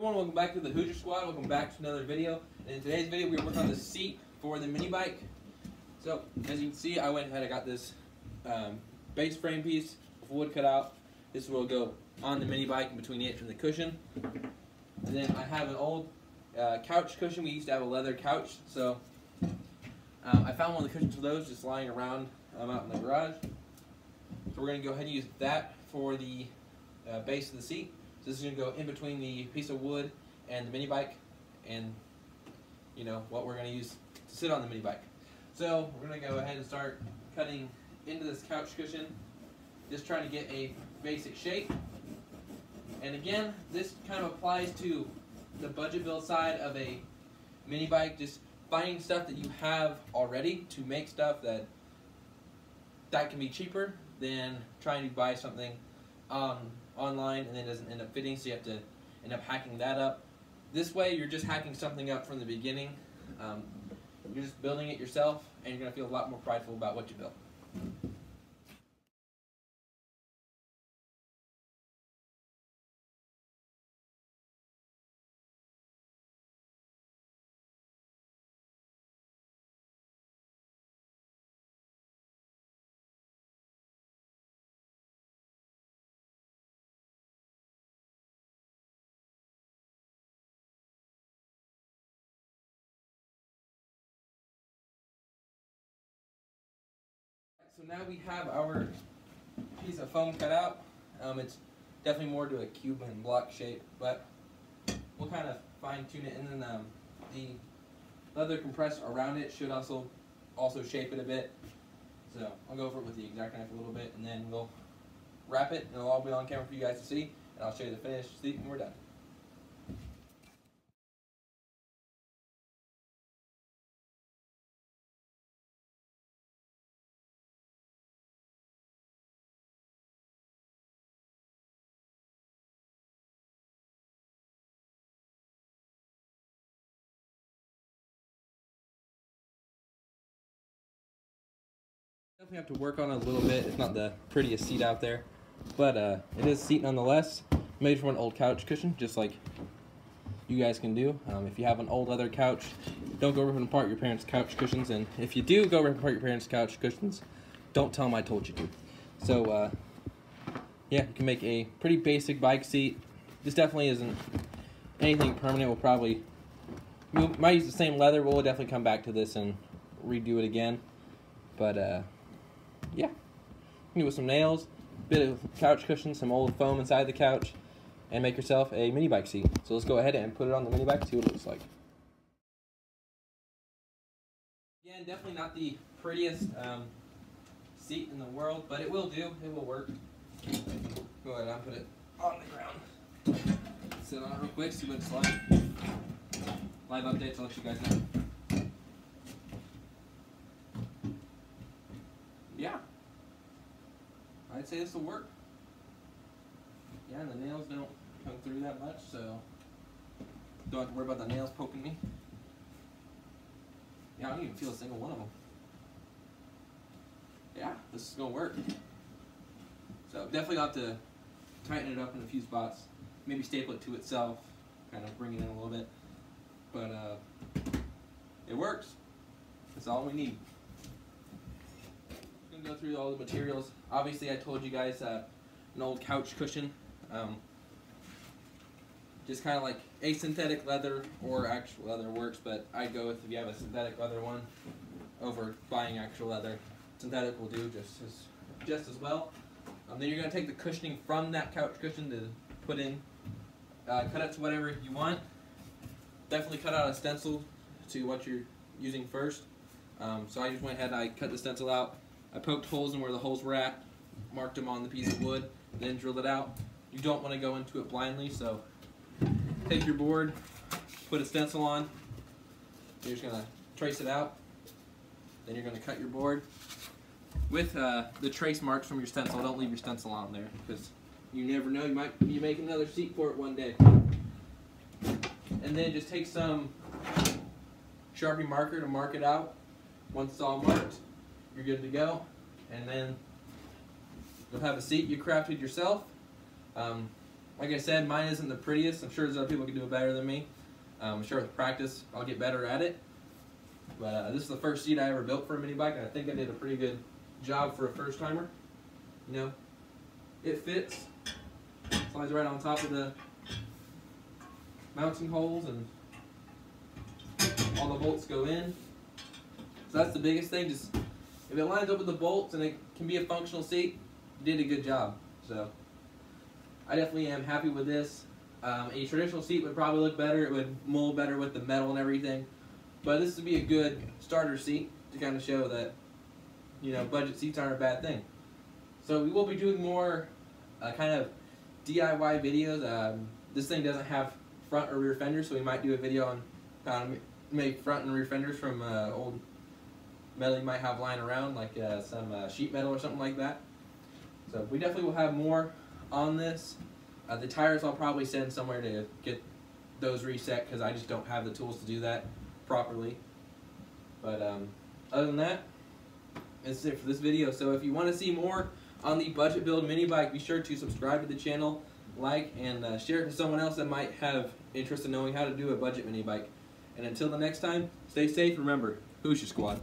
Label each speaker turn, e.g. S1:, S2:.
S1: everyone, welcome back to the Hoosier Squad. Welcome back to another video. And in today's video, we're working on the seat for the mini bike. So, as you can see, I went ahead and got this base frame piece of wood cut out. This will go on the mini bike in between it and the cushion. And then I have an old couch cushion. We used to have a leather couch, so I found one of the cushions for those just lying around out in the garage. So we're going to go ahead and use that for the base of the seat. So this is going to go in between the piece of wood and the mini bike, and you know what we're going to use to sit on the mini bike. So we're going to go ahead and start cutting into this couch cushion, just trying to get a basic shape. And again, this kind of applies to the budget build side of a mini bike, just finding stuff that you have already to make stuff that can be cheaper than trying to buy something online and then it doesn't end up fitting, so you have to end up hacking that up. This way you're just hacking something up from the beginning. You're just building it yourself, and you're going to feel a lot more prideful about what you built. So now we have our piece of foam cut out. It's definitely more to a Cuban block shape, but we'll kind of fine tune it, and then the leather compressor around it should also shape it a bit. So I'll go over it with the X-Acto knife a little bit, and then we'll wrap it, and it'll all be on camera for you guys to see, and I'll show you the finished seat when we're done. Definitely have to work on it a little bit. It's not the prettiest seat out there, but it is a seat nonetheless. Made from an old couch cushion, just like you guys can do. If you have an old leather couch, don't go ripping apart your parents' couch cushions. And if you do go ripping apart your parents' couch cushions, don't tell them I told you to. So yeah, you can make a pretty basic bike seat. This definitely isn't anything permanent. We might use the same leather, but we'll definitely come back to this and redo it again. But yeah, you can do with some nails, a bit of couch cushion, some old foam inside the couch, and make yourself a mini bike seat. So let's go ahead and put it on the mini bike and see what it looks like. Again, definitely not the prettiest seat in the world, but it will do. It will work. Go ahead and put it on the ground. Sit on it real quick, see what it's like. Live updates, I'll let you guys know. Yeah, I'd say this will work. Yeah, and the nails don't come through that much, so don't have to worry about the nails poking me. Yeah, I don't even feel a single one of them. Yeah, this is gonna work. So definitely have to tighten it up in a few spots. Maybe staple it to itself, kind of bring it in a little bit. But it works. That's all we need. Go through all the materials. Obviously, I told you guys an old couch cushion. Just kind of like a synthetic leather or actual leather works, but I'd go with, if you have a synthetic leather one, over buying actual leather. Synthetic will do just as well. Then you're going to take the cushioning from that couch cushion to put in, cut it to whatever you want. Definitely cut out a stencil to what you're using first. So I just went ahead and I cut the stencil out. I poked holes in where the holes were at, marked them on the piece of wood, then drilled it out. You don't want to go into it blindly, so take your board, put a stencil on, you're just going to trace it out, then you're going to cut your board. With the trace marks from your stencil, don't leave your stencil on there, because you never know, you might be making another seat for it one day. And then just take some Sharpie marker to mark it out. Once it's all marked, you're good to go, and then you'll have a seat you crafted yourself. Like I said, mine isn't the prettiest. I'm sure there's other people who can do it better than me. I'm sure with practice I'll get better at it. But this is the first seat I ever built for a mini bike, and I think I did a pretty good job for a first timer. You know, it fits, slides right on top of the mounting holes, and all the bolts go in. So that's the biggest thing. Just if it lines up with the bolts and it can be a functional seat, you did a good job. So I definitely am happy with this. A traditional seat would probably look better. It would mold better with the metal and everything. But this would be a good starter seat to kind of show that, you know, budget seats aren't a bad thing. So we will be doing more kind of DIY videos. This thing doesn't have front or rear fenders, so we might do a video on how to make front and rear fenders from old metal you might have lying around, like some sheet metal or something like that. So we definitely will have more on this. The tires I'll probably send somewhere to get those reset because I just don't have the tools to do that properly. But other than that, that's it for this video. So if you want to see more on the budget build mini bike, be sure to subscribe to the channel, like, and share it to someone else that might have interest in knowing how to do a budget mini bike. And until the next time, stay safe. Remember, Hoosier Squad.